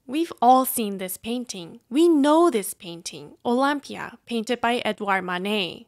We've all seen this painting. We know this painting, Olympia, painted by Edouard Manet.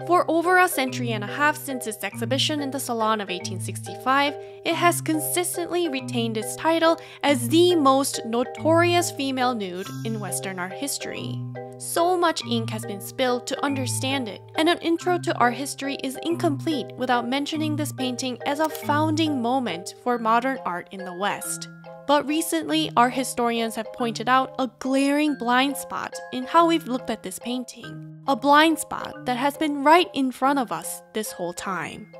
For over a century and a half since its exhibition in the Salon of 1865, it has consistently retained its title as the most notorious female nude in Western art history. So much ink has been spilled to understand it, and an intro to art history is incomplete without mentioning this painting as a founding moment for modern art in the West. But recently, art historians have pointed out a glaring blind spot in how we've looked at this painting. A blind spot that has been right in front of us this whole time.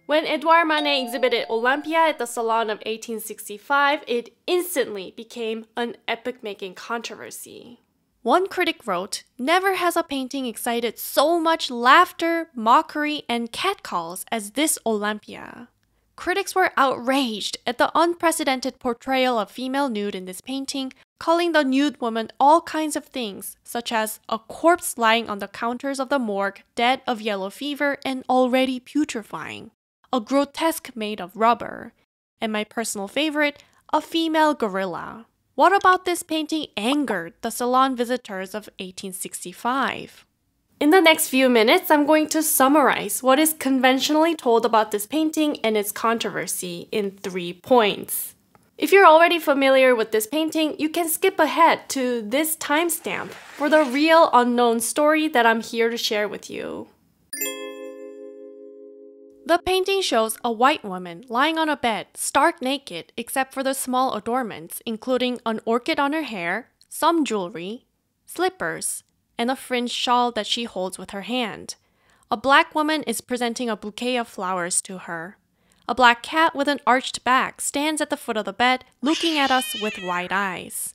When Edouard Manet exhibited Olympia at the Salon of 1865, it instantly became an epoch-making controversy. One critic wrote, "Never has a painting excited so much laughter, mockery, and catcalls as this Olympia." Critics were outraged at the unprecedented portrayal of female nude in this painting, calling the nude woman all kinds of things, such as a corpse lying on the counters of the morgue, dead of yellow fever and already putrefying, a grotesque made of rubber, and my personal favorite, a female gorilla. What about this painting angered the salon visitors of 1865? In the next few minutes, I'm going to summarize what is conventionally told about this painting and its controversy in 3 points. If you're already familiar with this painting, you can skip ahead to this timestamp for the real unknown story that I'm here to share with you. The painting shows a white woman lying on a bed, stark naked except for the small adornments, including an orchid on her hair, some jewelry, slippers, and a fringed shawl that she holds with her hand. A black woman is presenting a bouquet of flowers to her. A black cat with an arched back stands at the foot of the bed, looking at us with wide eyes.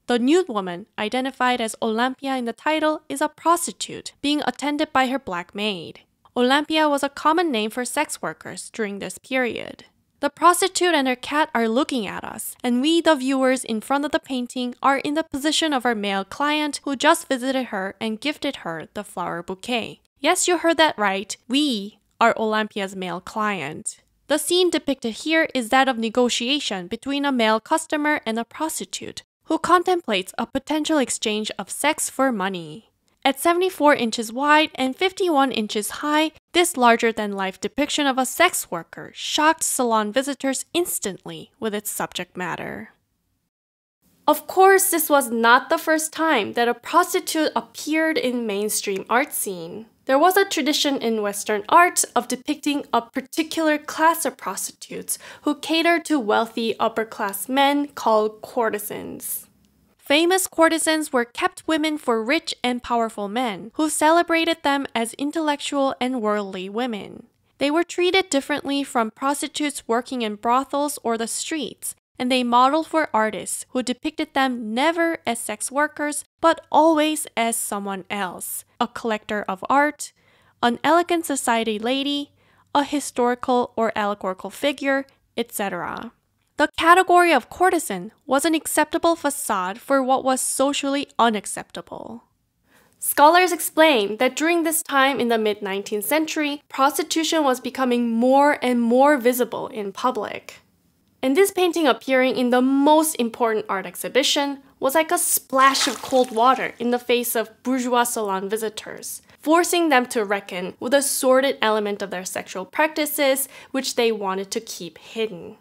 The nude woman, identified as Olympia in the title, is a prostitute, being attended by her black maid. Olympia was a common name for sex workers during this period. The prostitute and her cat are looking at us, and we, the viewers in front of the painting, are in the position of our male client who just visited her and gifted her the flower bouquet. Yes, you heard that right. We are Olympia's male client. The scene depicted here is that of negotiation between a male customer and a prostitute, who contemplates a potential exchange of sex for money. At 74 inches wide and 51 inches high, this larger-than-life depiction of a sex worker shocked salon visitors instantly with its subject matter. Of course, this was not the first time that a prostitute appeared in mainstream art scene. There was a tradition in Western art of depicting a particular class of prostitutes who catered to wealthy upper-class men called courtesans. Famous courtesans were kept women for rich and powerful men, who celebrated them as intellectual and worldly women. They were treated differently from prostitutes working in brothels or the streets, and they modeled for artists who depicted them never as sex workers, but always as someone else, a collector of art, an elegant society lady, a historical or allegorical figure, etc. The category of courtesan was an acceptable facade for what was socially unacceptable. Scholars explain that during this time in the mid-19th century, prostitution was becoming more and more visible in public. And this painting appearing in the most important art exhibition was like a splash of cold water in the face of bourgeois salon visitors, forcing them to reckon with a sordid element of their sexual practices which they wanted to keep hidden.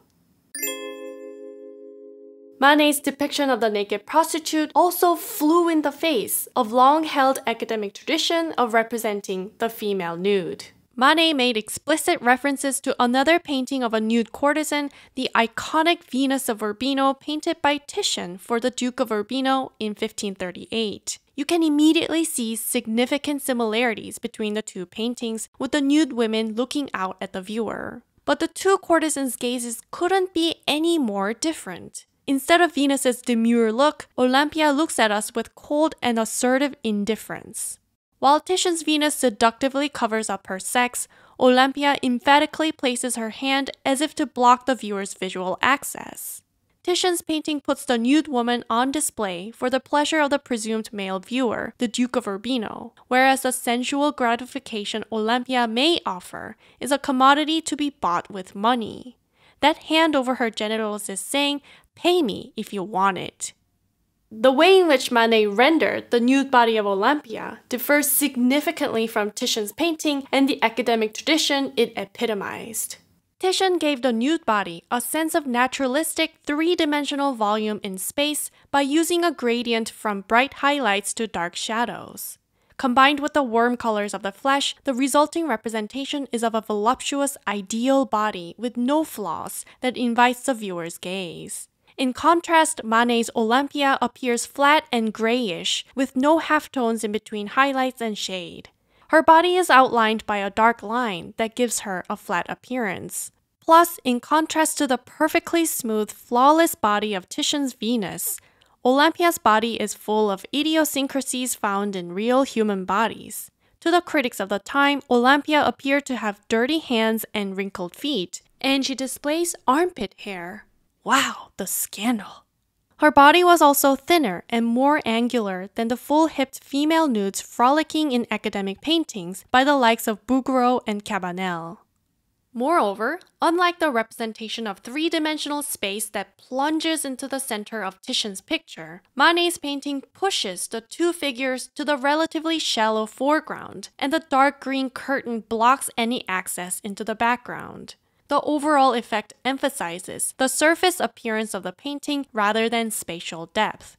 Manet's depiction of the naked prostitute also flew in the face of long-held academic tradition of representing the female nude. Manet made explicit references to another painting of a nude courtesan, the iconic Venus of Urbino painted by Titian for the Duke of Urbino in 1538. You can immediately see significant similarities between the two paintings, with the nude women looking out at the viewer. But the two courtesans' gazes couldn't be any more different. Instead of Venus's demure look, Olympia looks at us with cold and assertive indifference. While Titian's Venus seductively covers up her sex, Olympia emphatically places her hand as if to block the viewer's visual access. Titian's painting puts the nude woman on display for the pleasure of the presumed male viewer, the Duke of Urbino, whereas the sensual gratification Olympia may offer is a commodity to be bought with money. that hand over her genitals is saying, "Pay me if you want it." The way in which Manet rendered the nude body of Olympia differs significantly from Titian's painting and the academic tradition it epitomized. Titian gave the nude body a sense of naturalistic three-dimensional volume in space by using a gradient from bright highlights to dark shadows. Combined with the warm colors of the flesh, the resulting representation is of a voluptuous, ideal body with no flaws that invites the viewer's gaze. In contrast, Manet's Olympia appears flat and grayish, with no halftones in between highlights and shade. Her body is outlined by a dark line that gives her a flat appearance. Plus, in contrast to the perfectly smooth, flawless body of Titian's Venus, Olympia's body is full of idiosyncrasies found in real human bodies. To the critics of the time, Olympia appeared to have dirty hands and wrinkled feet, and she displays armpit hair. Wow, the scandal. Her body was also thinner and more angular than the full-hipped female nudes frolicking in academic paintings by the likes of Bouguereau and Cabanel. Moreover, unlike the representation of three-dimensional space that plunges into the center of Titian's picture, Manet's painting pushes the two figures to the relatively shallow foreground, and the dark green curtain blocks any access into the background. The overall effect emphasizes the surface appearance of the painting rather than spatial depth.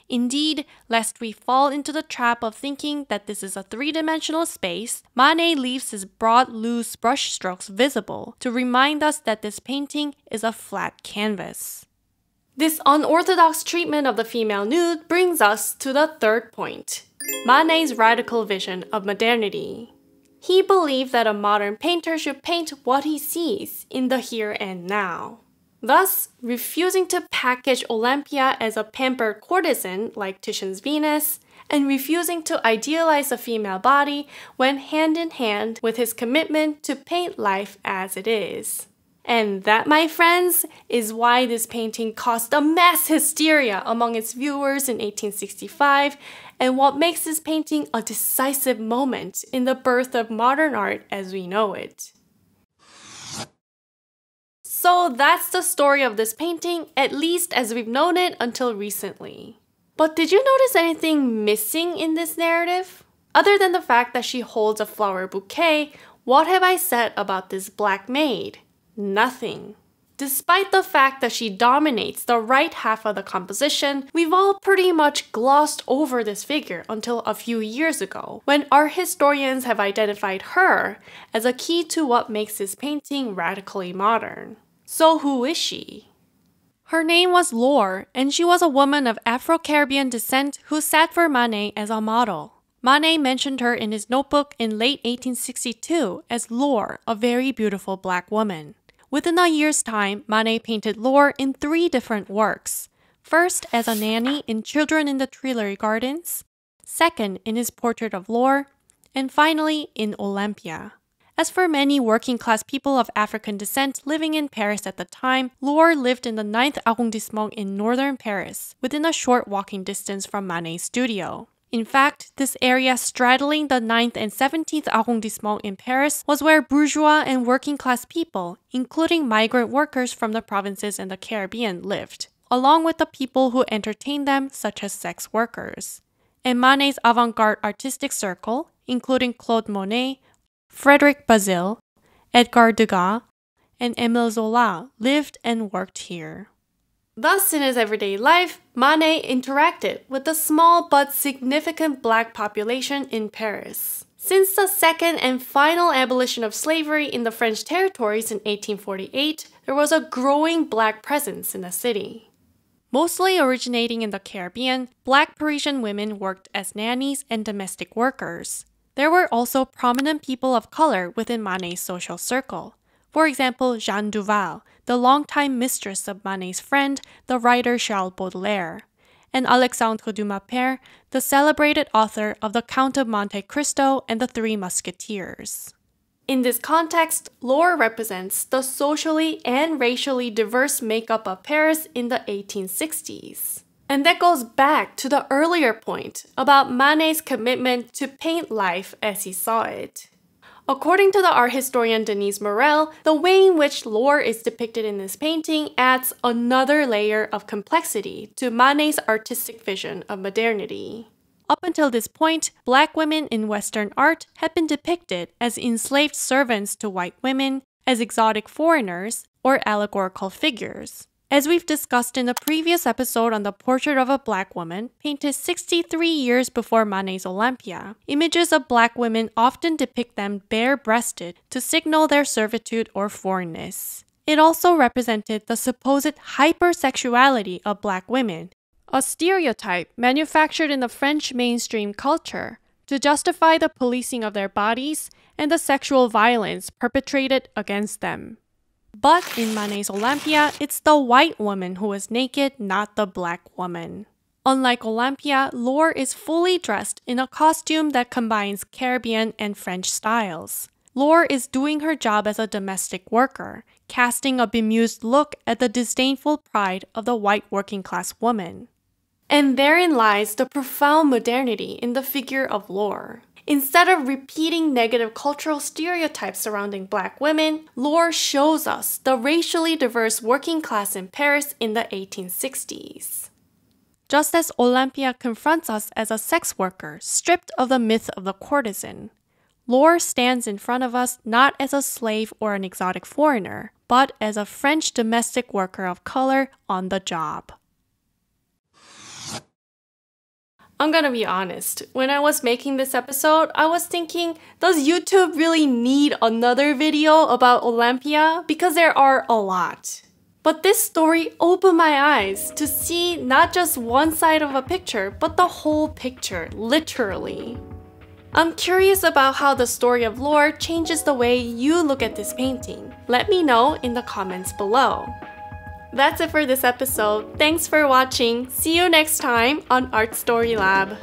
Indeed, lest we fall into the trap of thinking that this is a three-dimensional space, Manet leaves his broad, loose brushstrokes visible to remind us that this painting is a flat canvas. This unorthodox treatment of the female nude brings us to the third point: Manet's radical vision of modernity. He believed that a modern painter should paint what he sees in the here and now. Thus, refusing to package Olympia as a pampered courtesan like Titian's Venus, and refusing to idealize a female body went hand in hand with his commitment to paint life as it is. And that, my friends, is why this painting caused a mass hysteria among its viewers in 1865, and what makes this painting a decisive moment in the birth of modern art as we know it. So that's the story of this painting, at least as we've known it until recently. But did you notice anything missing in this narrative? Other than the fact that she holds a flower bouquet, what have I said about this black maid? Nothing. Despite the fact that she dominates the right half of the composition, we've all pretty much glossed over this figure until a few years ago, when art historians have identified her as a key to what makes this painting radically modern. So who is she? Her name was Laure, and she was a woman of Afro-Caribbean descent who sat for Manet as a model. Manet mentioned her in his notebook in late 1862 as Laure, a very beautiful black woman. Within a year's time, Manet painted Laure in 3 different works. First, as a nanny in Children in the Tuileries Gardens, second, in his portrait of Laure, and finally, in Olympia. As for many working-class people of African descent living in Paris at the time, Laure lived in the 9th arrondissement in northern Paris, within a short walking distance from Manet's studio. In fact, this area straddling the 9th and 17th arrondissement in Paris was where bourgeois and working-class people, including migrant workers from the provinces and the Caribbean, lived, along with the people who entertained them, such as sex workers. And Manet's avant-garde artistic circle, including Claude Monet, Frederic Bazille, Edgar Degas, and Émile Zola, lived and worked here. Thus, in his everyday life, Manet interacted with the small but significant black population in Paris. Since the second and final abolition of slavery in the French territories in 1848, there was a growing black presence in the city. Mostly originating in the Caribbean, black Parisian women worked as nannies and domestic workers. There were also prominent people of color within Manet's social circle. For example, Jeanne Duval, the longtime mistress of Manet's friend, the writer Charles Baudelaire, and Alexandre Dumas père, the celebrated author of The Count of Monte Cristo and The Three Musketeers. In this context, Laure represents the socially and racially diverse makeup of Paris in the 1860s. And that goes back to the earlier point about Manet's commitment to paint life as he saw it. According to the art historian Denise Murrell, the way in which Laure is depicted in this painting adds another layer of complexity to Manet's artistic vision of modernity. Up until this point, Black women in Western art had been depicted as enslaved servants to white women, as exotic foreigners, or allegorical figures. As we've discussed in the previous episode on the portrait of a Black woman, painted 63 years before Manet's Olympia, images of Black women often depict them bare-breasted to signal their servitude or foreignness. It also represented the supposed hypersexuality of Black women, a stereotype manufactured in the French mainstream culture to justify the policing of their bodies and the sexual violence perpetrated against them. But in Manet's Olympia, it's the white woman who is naked, not the Black woman. Unlike Olympia, Laure is fully dressed in a costume that combines Caribbean and French styles. Laure is doing her job as a domestic worker, casting a bemused look at the disdainful pride of the white working-class woman. And therein lies the profound modernity in the figure of Laure. Instead of repeating negative cultural stereotypes surrounding Black women, Laure shows us the racially diverse working class in Paris in the 1860s. Just as Olympia confronts us as a sex worker stripped of the myth of the courtesan, Laure stands in front of us not as a slave or an exotic foreigner, but as a French domestic worker of color on the job. I'm gonna be honest, when I was making this episode, I was thinking, does YouTube really need another video about Olympia? Because there are a lot. But this story opened my eyes to see not just one side of a picture, but the whole picture, literally. I'm curious about how the story of Laure changes the way you look at this painting. Let me know in the comments below. That's it for this episode. Thanks for watching. See you next time on Art Story Lab.